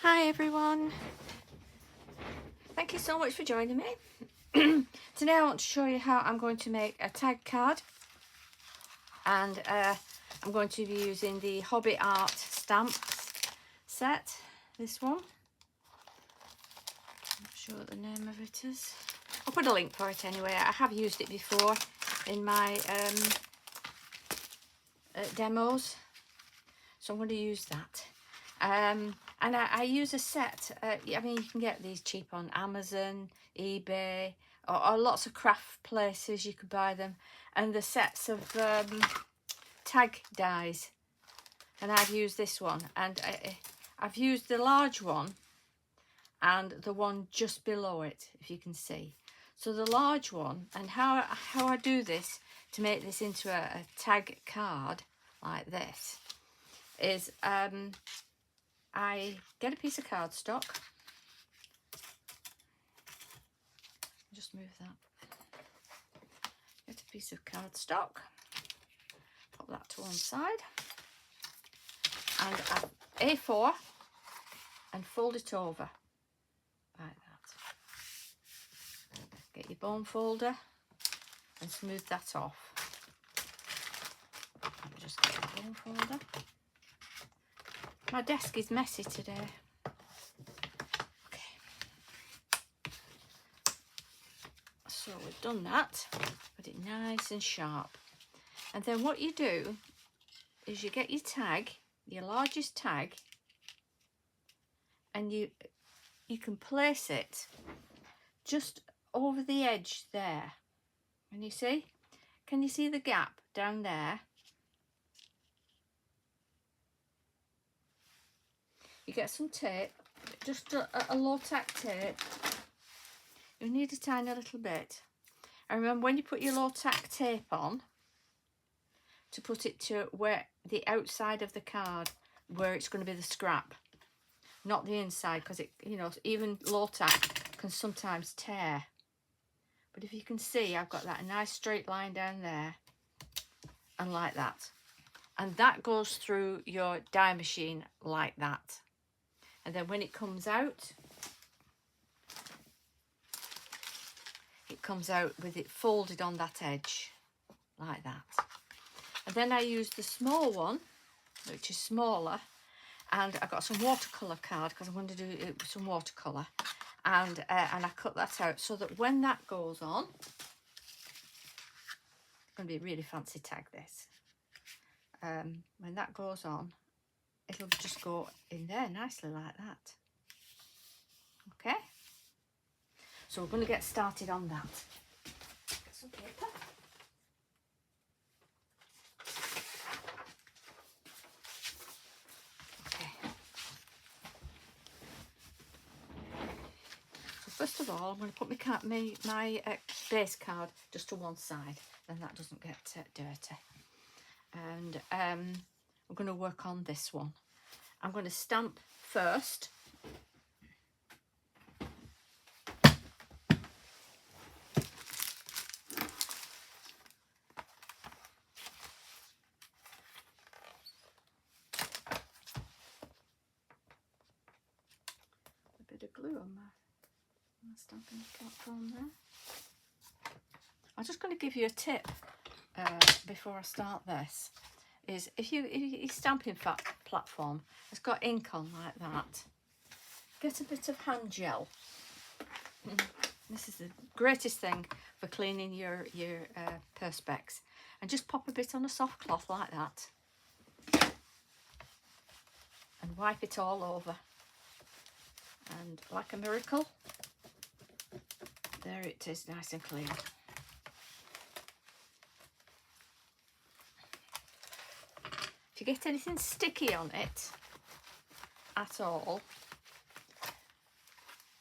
Hi everyone, thank you so much for joining me. Today I want to show you how I'm going to make a tag card, and I'm going to be using the Hobby Art stamps set, this one. I'm not sure what the name of it is. I'll put a link for it anyway. I have used it before in my demos, so I'm going to use that. And I use a set. I mean, you can get these cheap on Amazon, eBay, or lots of craft places. You could buy them, and the sets of tag dies. And I've used this one, and I've used the large one and the one just below it, if you can see. So the large one, and how I do this to make this into a tag card like this is I get a piece of cardstock. Just move that. Get a piece of cardstock. Put that to one side. And A4 and fold it over like that. Get your bone folder and smooth that off. Just get the bone folder. My desk is messy today. Okay. So we've done that. Put it nice and sharp. And then what you do is you get your tag, your largest tag, and you can place it just over the edge there. And you see? Can you see the gap down there? You get some tape, just a low tack tape. You need a tiny little bit. And remember, when you put your low tack tape on, to put it to where the outside of the card, where it's going to be the scrap, not the inside, because it, you know, even low tack can sometimes tear. But if you can see, I've got that nice straight line down there, and like that. And that goes through your die machine like that. And then when it comes out with it folded on that edge, like that. And then I use the small one, which is smaller, and I've got some watercolour card, because I'm going to do it with some watercolour. And I cut that out so that when that goes on, it's going to be a really fancy tag, this. When that goes on, it'll just go in there nicely like that. Okay, so we're going to get started on that. Get some paper. Okay. So first of all, I'm going to put my base card just to one side, then that doesn't get dirty. And we're going to work on this one. I'm going to stamp first. A bit of glue on my stamping platform there. I'm just going to give you a tip before I start this. Is if your stamping platform has got ink on like that, get a bit of hand gel. This is the greatest thing for cleaning your perspex, and just pop a bit on a soft cloth like that and wipe it all over, and like a miracle, there it is, nice and clean. If you get anything sticky on it at all,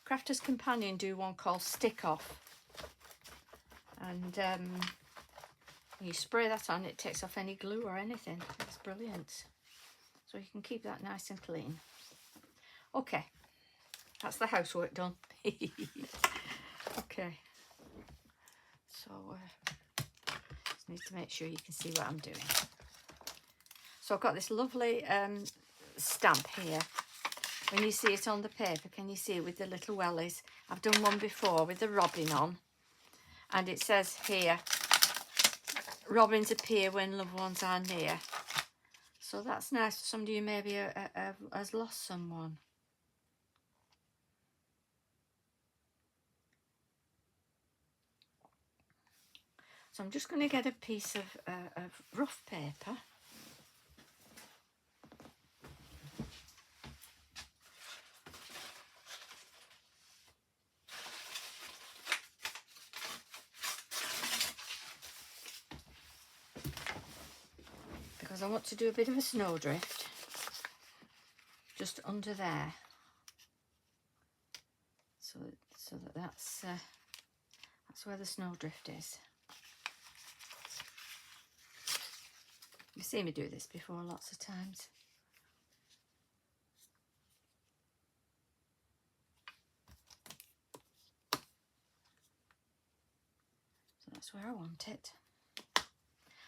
Crafter's Companion do one called Stick Off, and you spray that on, it takes off any glue or anything. It's brilliant. So you can keep that nice and clean. Okay, that's the housework done. Okay, so just need to make sure you can see what I'm doing. So I've got this lovely stamp here, when you see it on the paper, can you see it with the little wellies? I've done one before with the robin on, and it says here, robins appear when loved ones are near. So that's nice for somebody who maybe has lost someone. So I'm just going to get a piece of rough paper. Because I want to do a bit of a snowdrift just under there. So that's where the snowdrift is. You've seen me do this before lots of times. So that's where I want it.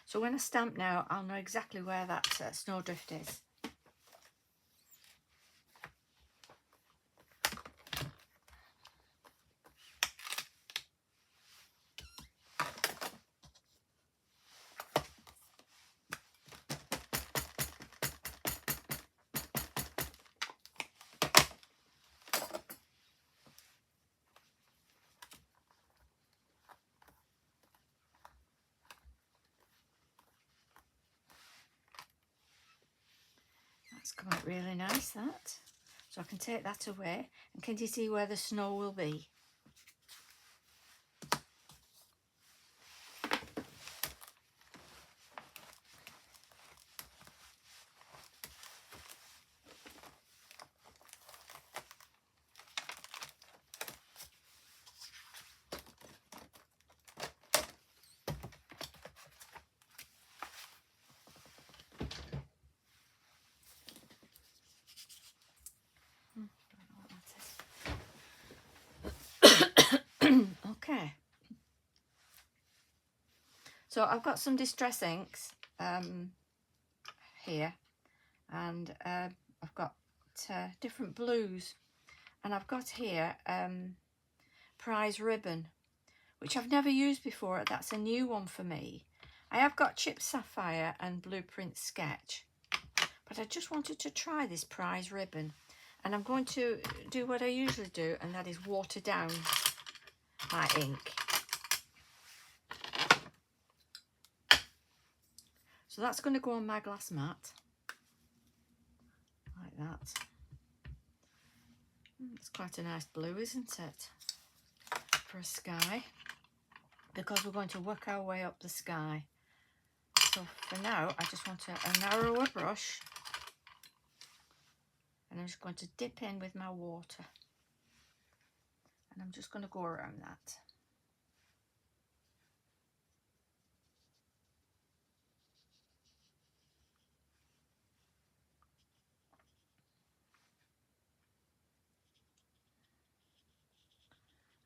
So when I stamp now, I'll know exactly where that snowdrift is. That's come out really nice, that. So I can take that away. And can you see where the snow will be? Okay. So I've got some distress inks here, and I've got different blues, and I've got here prize ribbon, which I've never used before. That's a new one for me. I have got Chip Sapphire and Blueprint Sketch, but I just wanted to try this prize ribbon, and I'm going to do what I usually do, and that is water down my ink. So that's going to go on my glass mat like that. It's quite a nice blue, isn't it, for a sky, because we're going to work our way up the sky. So for now, I just want a narrower brush, and I'm just going to dip in with my water, and I'm just going to go around that.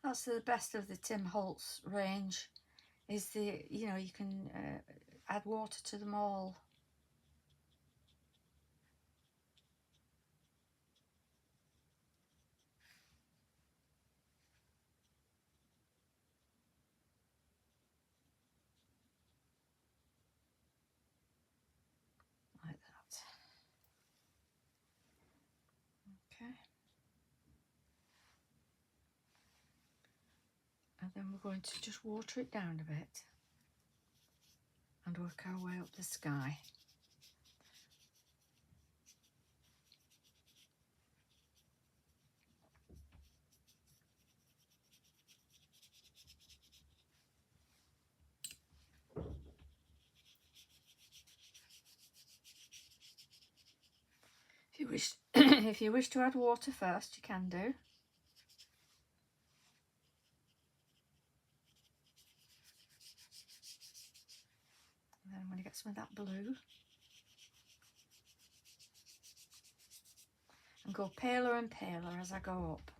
That's the best of the Tim Holtz range, is the, you know, you can add water to them all. Like that. Okay. And then we're going to just water it down a bit and work our way up the sky. If you wish, if you wish to add water first, you can do. And then I'm going to get some of that blue and go paler and paler as I go up.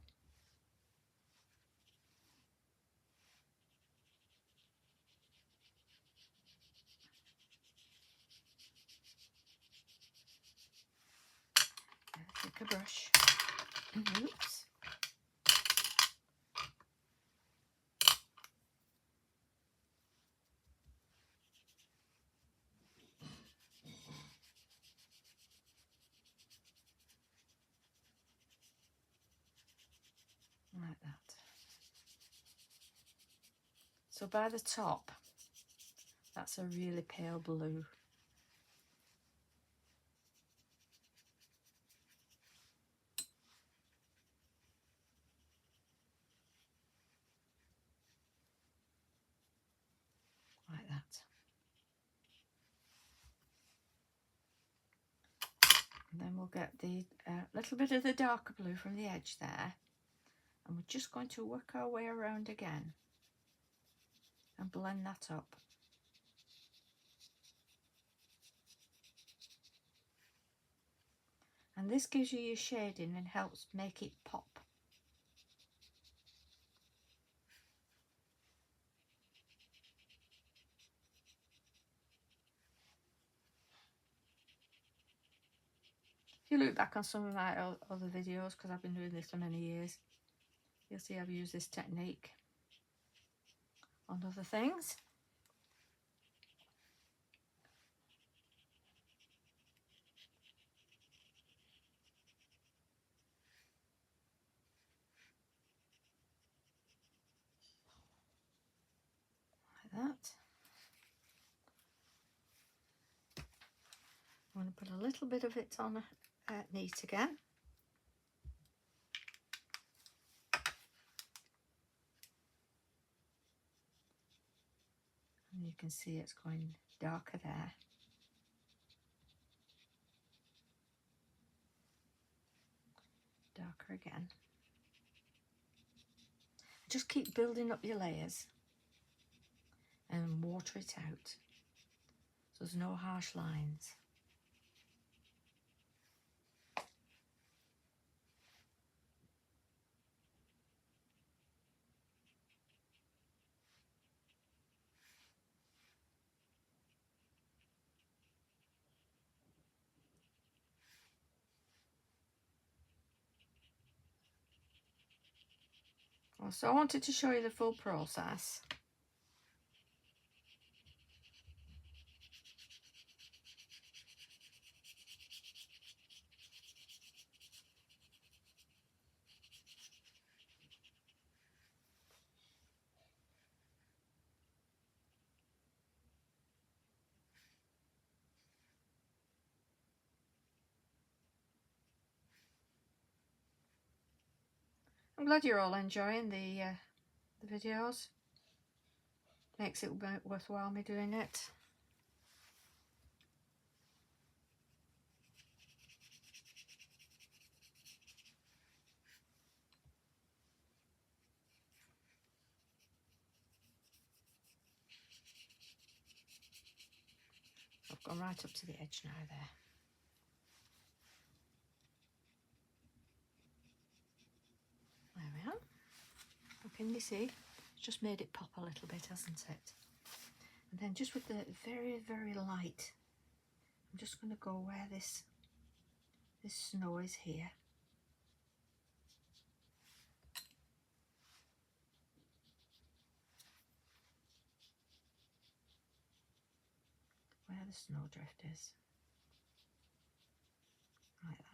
Get a thicker brush. like that. So by the top, that's a really pale blue. Like that. And then we'll get the little bit of the darker blue from the edge there. And we're just going to work our way around again and blend that up. And this gives you your shading and helps make it pop. If you look back on some of my other videos, because I've been doing this for many years, you'll see I've used this technique on other things. Like that. I'm going to put a little bit of it on neat again. And you can see it's going darker there. Darker again. Just keep building up your layers and water it out so there's no harsh lines. Well, so I wanted to show you the full process. I'm glad you're all enjoying the videos. Makes it worthwhile me doing it. I've gone right up to the edge now there. There we are. Well, can you see? It's just made it pop a little bit, hasn't it? And then just with the very, very light, I'm just going to go where this snow is here. Where the snowdrift is. Like that.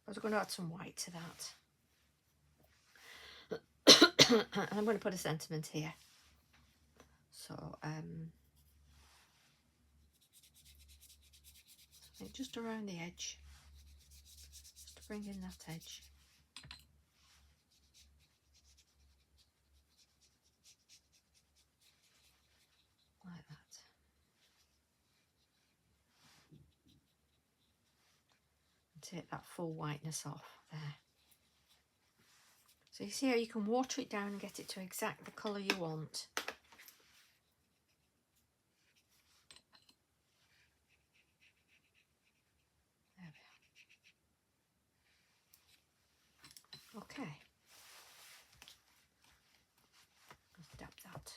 I was going to add some white to that. And I'm going to put a sentiment here. So, something just around the edge. Just to bring in that edge. Like that. And take that full whiteness off there. So you see how you can water it down and get it to exact the colour you want. There we are. Okay. Let's dab that.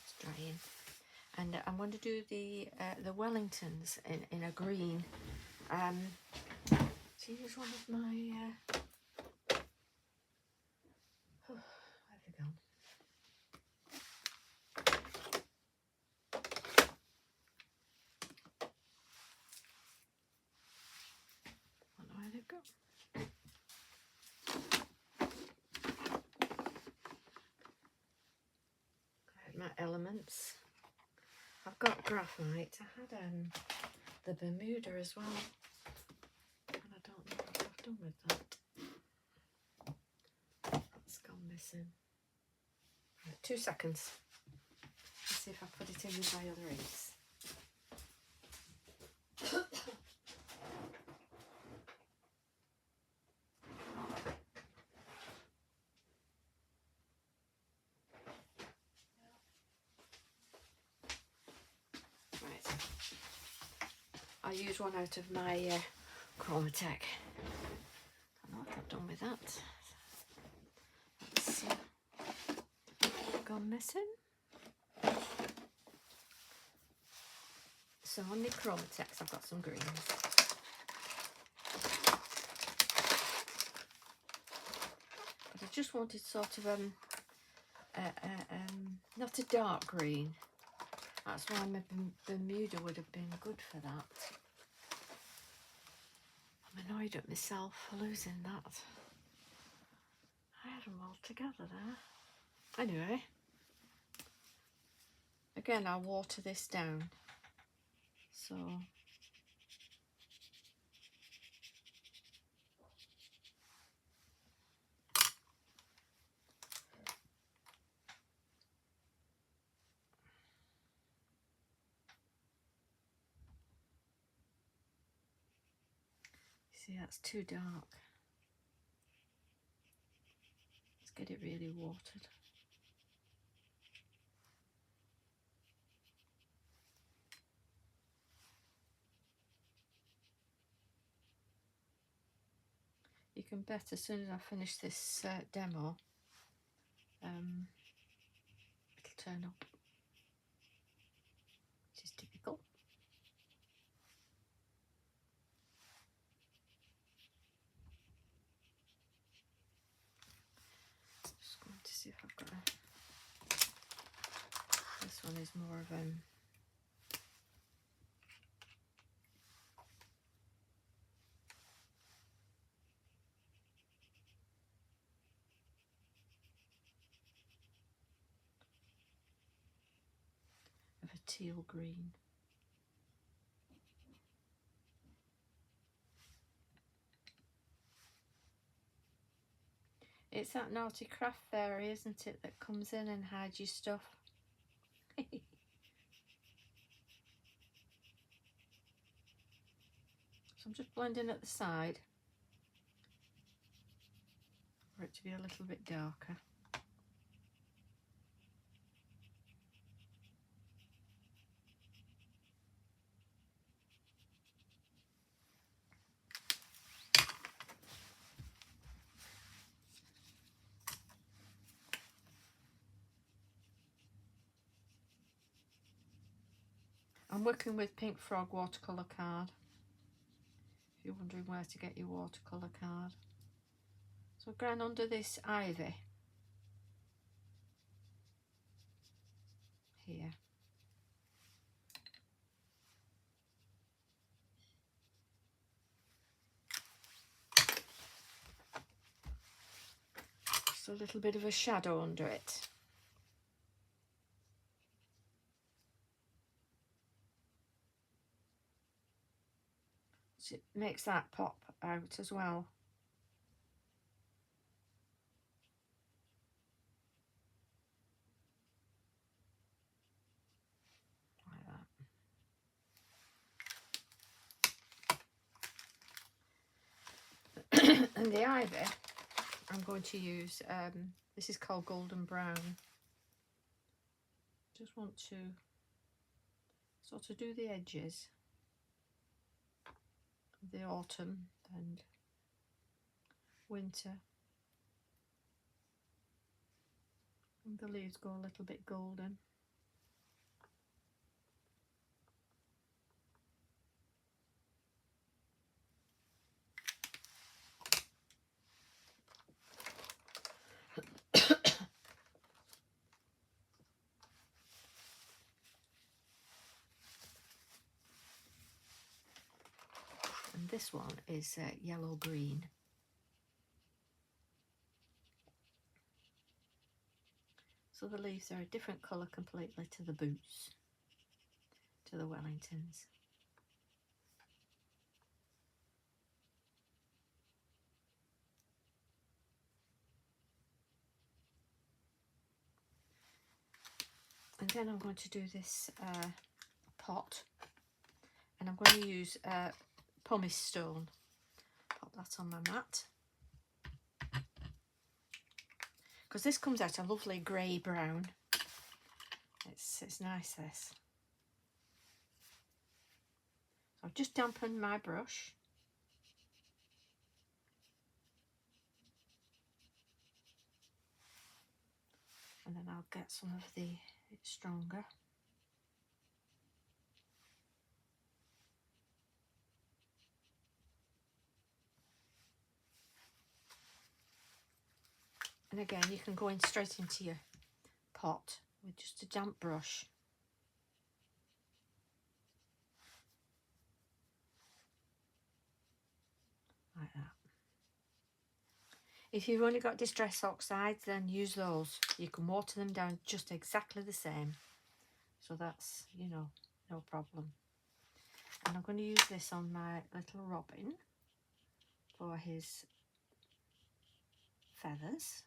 It's drying. And I'm going to do the Wellingtons in a green. So here's one of my where have they gone? graphite elements. I've got graphite. I had the Bermuda as well, and I don't know what I've done with that. That's gone missing. Right, 2 seconds. Let's see if I put it in with my other inks. I'll use one out of my Chromatech. I don't know what I've done with that. That's gone missing. So on the Chromatechs, I've got some greens. But I just wanted sort of not a dark green. That's why my Bermuda would have been good for that. I'm annoyed at myself for losing that. I had them all together there. Anyway, again, I'll water this down. So see, that's too dark. Let's get it really watered. You can bet as soon as I finish this demo, it'll turn up, which is typical. Just going to see if I've got this one is more of a teal green. It's that naughty craft fairy, isn't it, that comes in and hides your stuff. So I'm just blending at the side for it to be a little bit darker. I'm working with Pink Frog watercolour card, if you're wondering where to get your watercolour card. So going under this ivy here. Just a little bit of a shadow under it. So it makes that pop out as well. And the ivy, I'm going to use, this is called Golden Brown. Just want to sort of do the edges of the autumn and winter. And the leaves go a little bit golden. And this one is yellow green. So the leaves are a different colour completely to the boots, to the Wellingtons. And then I'm going to do this pot, and I'm going to use pumice stone. Pop that on my mat. Because this comes out a lovely grey brown. It's nice, this. So I've just dampened my brush. And then I'll get some of the stronger. And again, you can go in straight into your pot with just a damp brush. Like that. If you've only got distress oxides, then use those. You can water them down just exactly the same. So that's, you know, no problem. And I'm going to use this on my little robin for his feathers.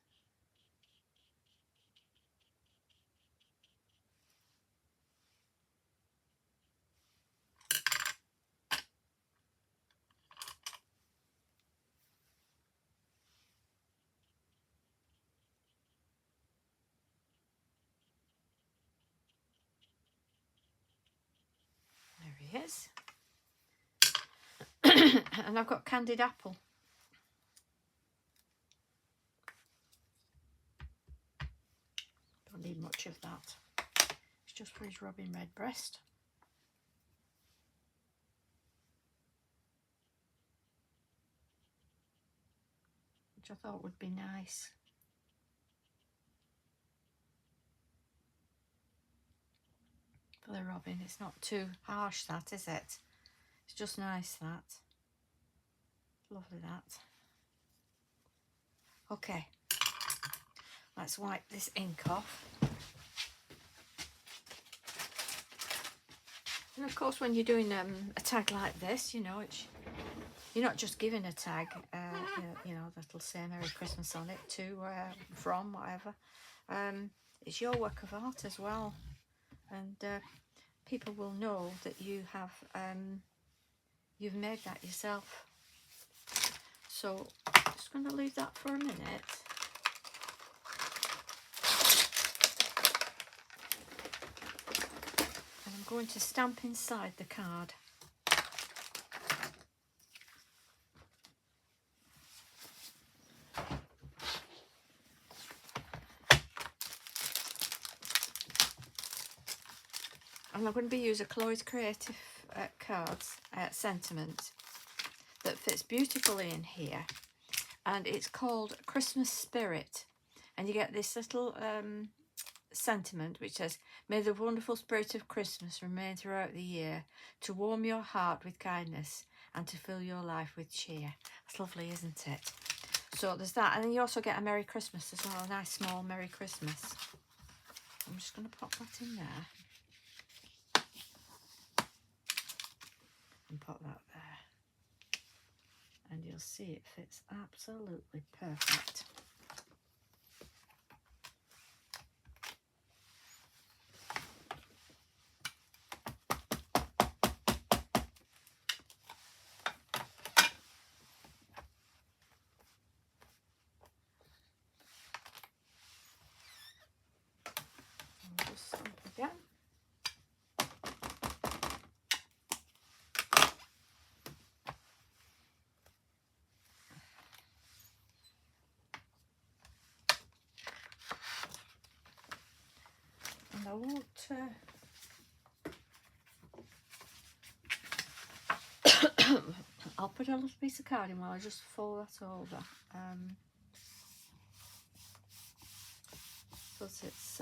There he is. And I've got candied apple. Don't need much of that. It's just for his robin redbreast. Which I thought would be nice. For the robin, it's not too harsh, that, is it? It's just nice, that. Lovely, that. Okay, let's wipe this ink off. And of course, when you're doing a tag like this, you know, you're not just giving a tag, you know, that'll say Merry Christmas on it, to, from, whatever. It's your work of art as well. And people will know that you have, you've made that yourself. So I'm just going to leave that for a minute. And I'm going to stamp inside the card. And I'm going to be using Chloe's Creative Cards sentiment that fits beautifully in here, and it's called Christmas Spirit, and you get this little sentiment which says, may the wonderful spirit of Christmas remain throughout the year, to warm your heart with kindness and to fill your life with cheer. That's lovely, isn't it? So there's that, and then you also get a Merry Christmas as well, a nice small Merry Christmas. I'm just going to pop that in there and pop that there. And you'll see it fits absolutely perfect. I'll just stamp again. And I won't I'll put a little piece of card in while I just fold that over, because it's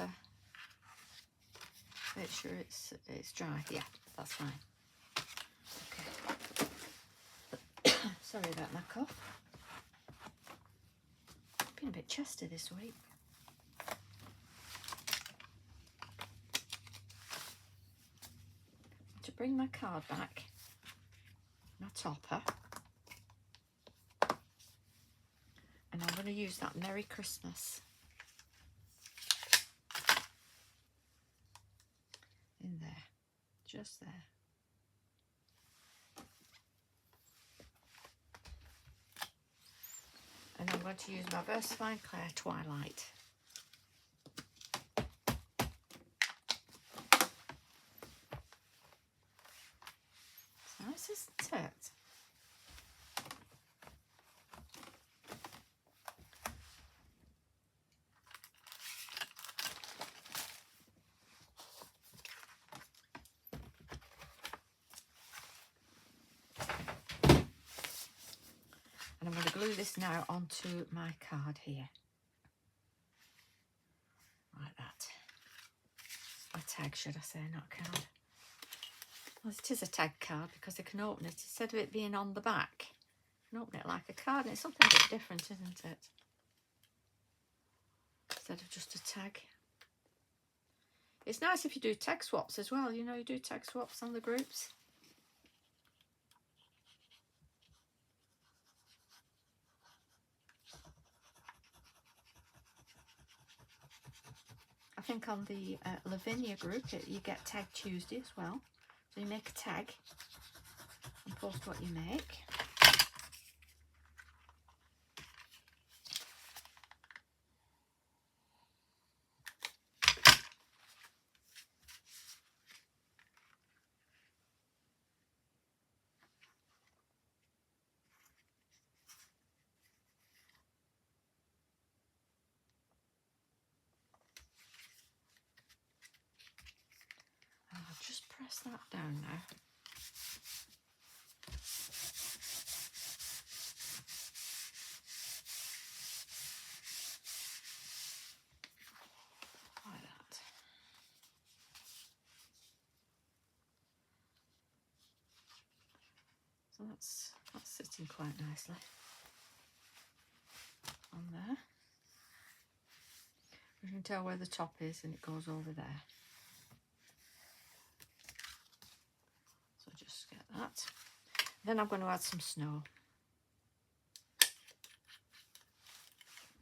make sure it's dry. Yeah, that's fine. Okay. Sorry about my cough. Been a bit chesty this week. bring my card back, my topper, and I'm going to use that Merry Christmas in there, just there. And I'm going to use my VersaFine Clair Twilight. It's nice, isn't it? And I'm going to glue this now onto my card here. Like that. A tag, should I say, not a card. Well, it is a tag card because I can open it. Instead of it being on the back, I can open it like a card, and it's something a bit different, isn't it? Instead of just a tag. It's nice if you do tag swaps as well. You know, you do tag swaps on the groups. I think on the Lavinia group, you get Tag Tuesday as well. So you make a tag and post what you make. I'll just press that down now. Like that. So that's sitting quite nicely on there. You can tell where the top is, and it goes over there. So just get that. Then I'm going to add some snow.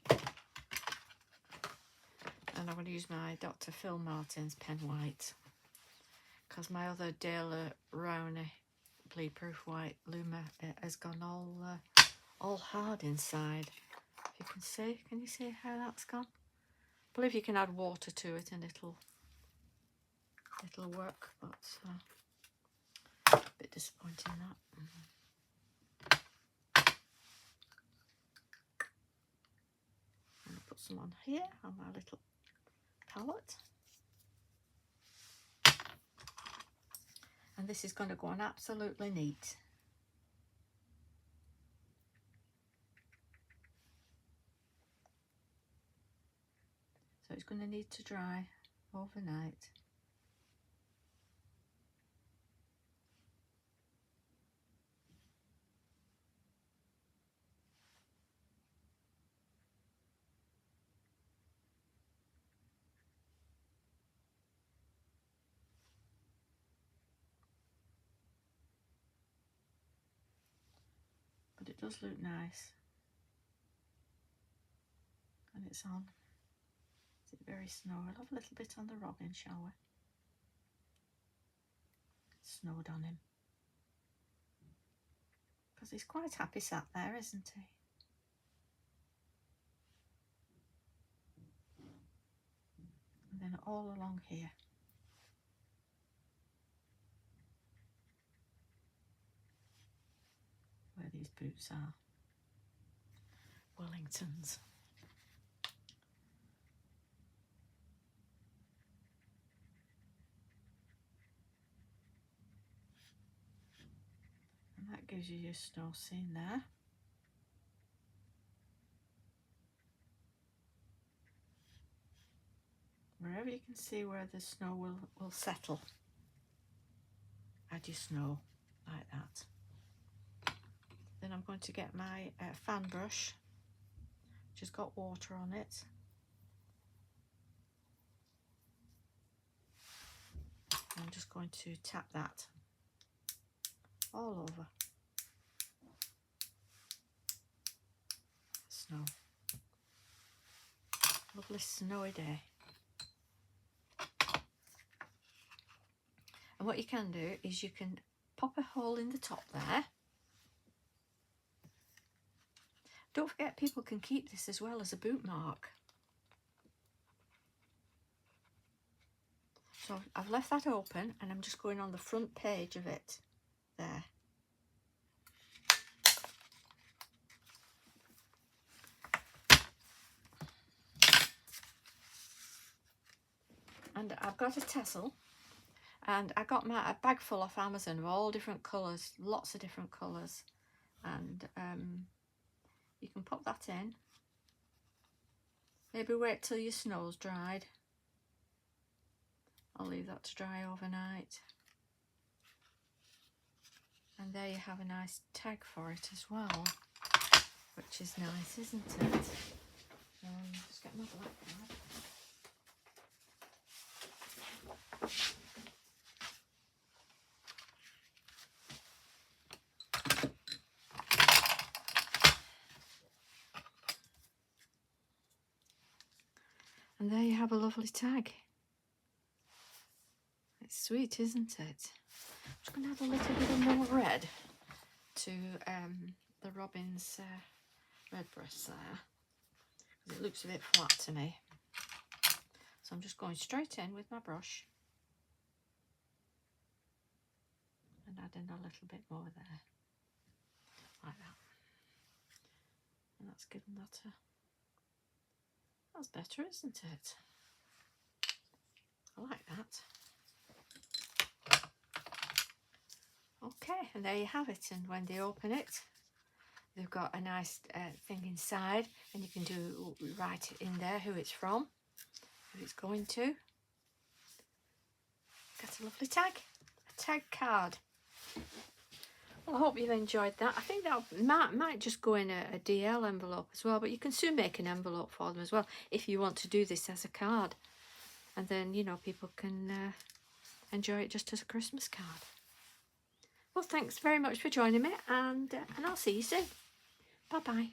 And I'm going to use my Dr. Phil Martin's pen white, because my other Dale Rowney bleed proof white Luma has gone all hard inside. If you can see, can you see how that's gone? I believe you can add water to it and it'll work, but a bit disappointing that. I'm going to put some on here on my little palette. And this is going to go on absolutely neat. So it's going to need to dry overnight. But it does look nice. And it's on. Is it very snowy? I'll have a little bit on the Robin, shall we? It snowed on him. Because he's quite happy sat there, isn't he? And then all along here. Where these boots are. Wellingtons. And that gives you your snow scene there. Wherever you can see where the snow will settle, add your snow like that. Then I'm going to get my fan brush, which has got water on it. I'm just going to tap that all over. Snow. Lovely snowy day. And what you can do is you can pop a hole in the top there. Don't forget, people can keep this as well as a bookmark. So I've left that open and I'm just going on the front page of it there. And I've got a tassel, and I got a bag full off Amazon of all different colours, lots of different colours, and you can pop that in. Maybe wait till your snow's dried. I'll leave that to dry overnight. And there you have a nice tag for it as well, which is nice, isn't it? Just get my black card. And there you have a lovely tag. It's sweet, isn't it? I'm just going to add a little bit of more red to the robin's red breast there, because it looks a bit flat to me. So I'm just going straight in with my brush and adding a little bit more there, like that. And that's given that a... That's better, isn't it? I like that. Okay, and there you have it. And when they open it, they've got a nice thing inside, and you can write it in there who it's from, who it's going to. Got a lovely tag, a tag card. Well, I hope you've enjoyed that. I think that might just go in a DL envelope as well, but you can soon make an envelope for them as well if you want to do this as a card. And then, you know, people can enjoy it just as a Christmas card. Well, thanks very much for joining me, and I'll see you soon. Bye-bye.